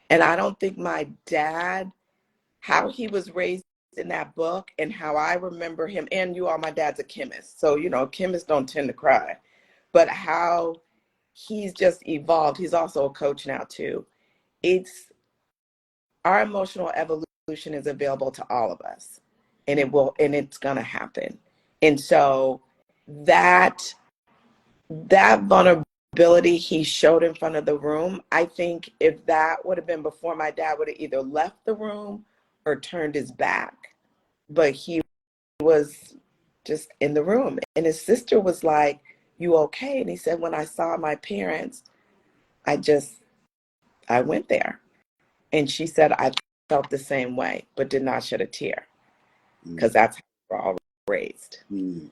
And I don't think my dad, how he was raised in that book and how I remember him, and my dad's a chemist. So, chemists don't tend to cry, but how he's just evolved. He's also a coach now too. It's Our emotional evolution is available to all of us, and it's going to happen. And so that vulnerability he showed in front of the room, I think if that would have been before, my dad would have either left the room or turned his back. But he was just in the room. And his sister was like, "You okay?" And he said, "When I saw my parents, I went there." And she said, "I felt the same way, but did not shed a tear," because that's how we're all raised. Mm.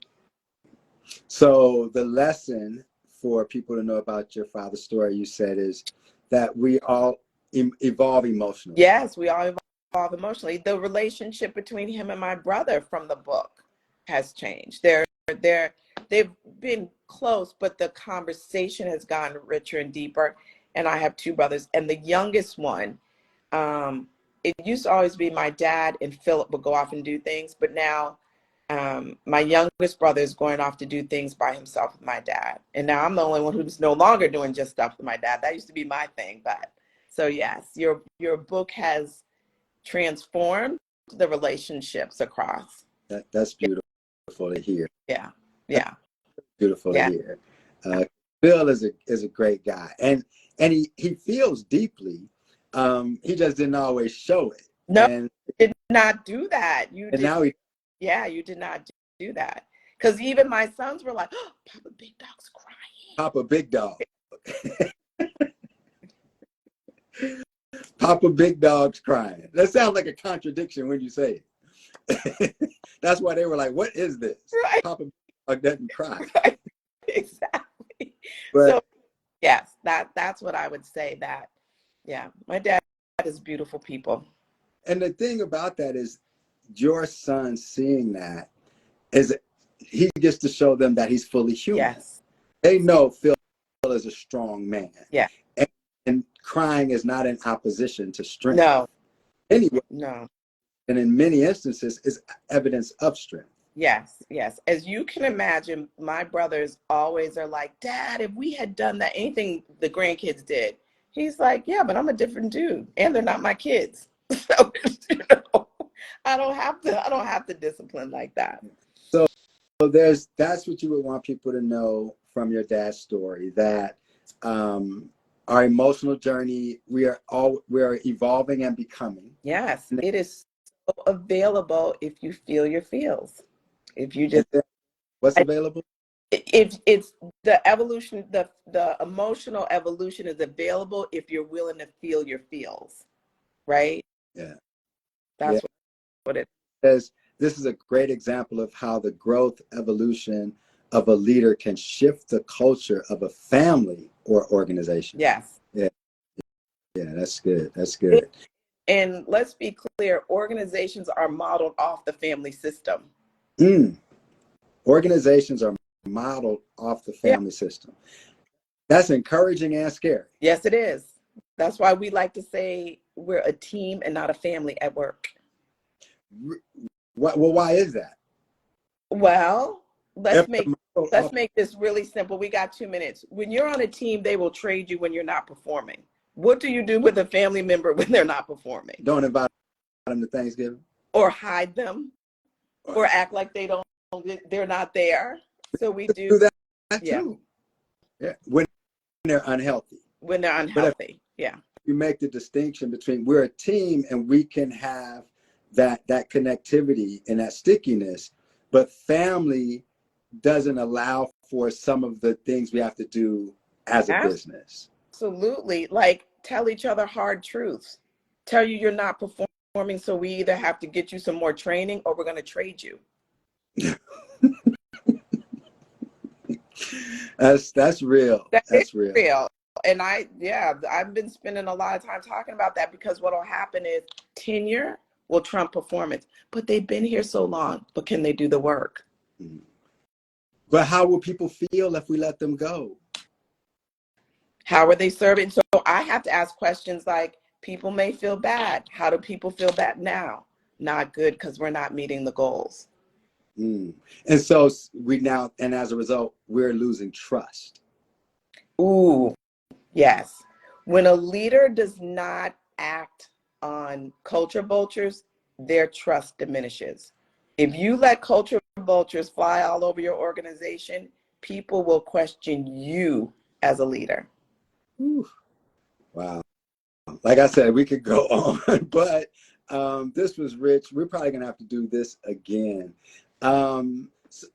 So the lesson for people to know about your father's story, you said, is that we all evolve emotionally. Yes, we all evolve emotionally. The relationship between him and my brother from the book has changed. They've been close, but the conversation has gotten richer and deeper. And I have two brothers, and the youngest one, it used to always be my dad and Philip would go off and do things, but now my youngest brother is going off to do things by himself with my dad. And now I'm the only one who's no longer doing just stuff with my dad. That used to be my thing. But so yes, your book has transformed the relationships across. That's beautiful to hear. Yeah. That's Yeah. beautiful to Yeah. hear. Phil is a great guy, and and he feels deeply. He just didn't always show it. No, you did not do that. And now he, Yeah, you did not do that. Because even my sons were like, oh, Papa Big Dog's crying. Papa Big Dog. Papa Big Dog's crying. That sounds like a contradiction when you say it. That's why they were like, what is this? Right. Papa Big Dog doesn't cry. Right. Exactly. But, so yes, that's what I would say. That, yeah, my dad is beautiful people. and the thing about that is your son seeing that is he gets to show them that he's fully human. Yes. They know Phil is a strong man. Yeah. And crying is not in opposition to strength. No. Anyway, No. and in many instances is evidence of strength. Yes, yes. As you can imagine, my brothers always are like, Dad, if we had done that, anything the grandkids did, he's like, yeah, but I'm a different dude and they're not my kids. So, I don't have to discipline like that. So that's what you would want people to know from your dad's story, that our emotional journey, we are evolving and becoming. Yes, it is so available if you feel your feels. If you just, what's available? if it's the evolution, the emotional evolution is available if you're willing to feel your feels, right? Yeah. That's what it says. This is a great example of how the growth evolution of a leader can shift the culture of a family or organization. Yes. Yeah. Yeah, that's good. That's good. And let's be clear, organizations are modeled off the family system. Organizations are modeled off the family system. That's encouraging and scary. Yes, it is. That's why we like to say we're a team and not a family at work. Well, why is that? Well, let's make this really simple. We got 2 minutes. When you're on a team, they will trade you when you're not performing. What do you do with a family member when they're not performing? Don't invite them to Thanksgiving. Or hide them. Or act like they're not there. So we do that too. Yeah. When they're unhealthy. When they're unhealthy. Yeah. You make the distinction between we're a team and we can have that connectivity and that stickiness, but family doesn't allow for some of the things we have to do as a business. Absolutely. Like, tell each other hard truths. Tell you you're not performing, so we either have to get you some more training or we're going to trade you. That's real. That's real. And I've been spending a lot of time talking about that, because what will happen is tenure will trump performance. But they've been here so long, but can they do the work? But how will people feel if we let them go? How are they serving? So I have to ask questions like, people may feel bad. How do people feel bad now? Not good, because we're not meeting the goals. And so and as a result, we're losing trust. Ooh, yes. When a leader does not act on culture vultures, their trust diminishes. If you let culture vultures fly all over your organization, people will question you as a leader. Ooh. Wow. Like I said, we could go on, but this was rich. We're probably going to have to do this again. On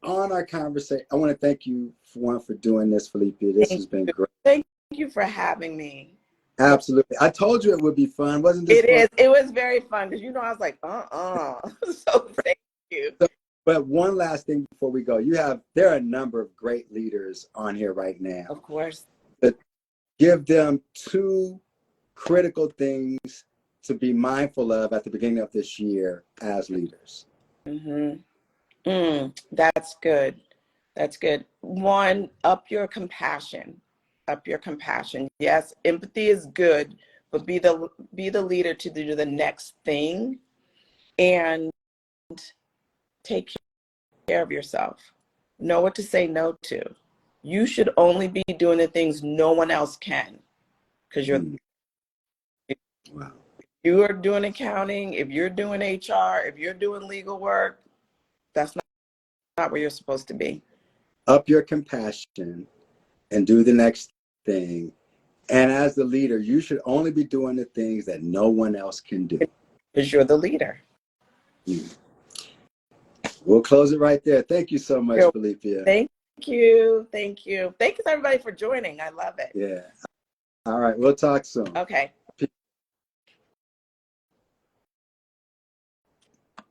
our conversation, I want to thank you for doing this, Philipia. This has been great. Thank you for having me. Absolutely. I told you it would be fun. Wasn't this fun? It is. It was very fun, because I was like, So thank you. But one last thing before we go, there are a number of great leaders on here right now. Of course. But give them 2 critical things to be mindful of at the beginning of this year as leaders. That's good. That's good. 1, up your compassion. Up your compassion. Yes, empathy is good, but be the leader to do the next thing, and take care of yourself. Know what to say no to. You should only be doing the things no one else can, because Wow. you are doing accounting, if you're doing HR, if you're doing legal work, that's not where you're supposed to be. Up your compassion and do the next thing, And as the leader, you should only be doing the things that no one else can do. Because you're the leader. We'll close it right there. Thank you so much, Philipia. Thank you. Thank you. Thank you, everybody, for joining. I love it. Yeah. All right. We'll talk soon. Okay.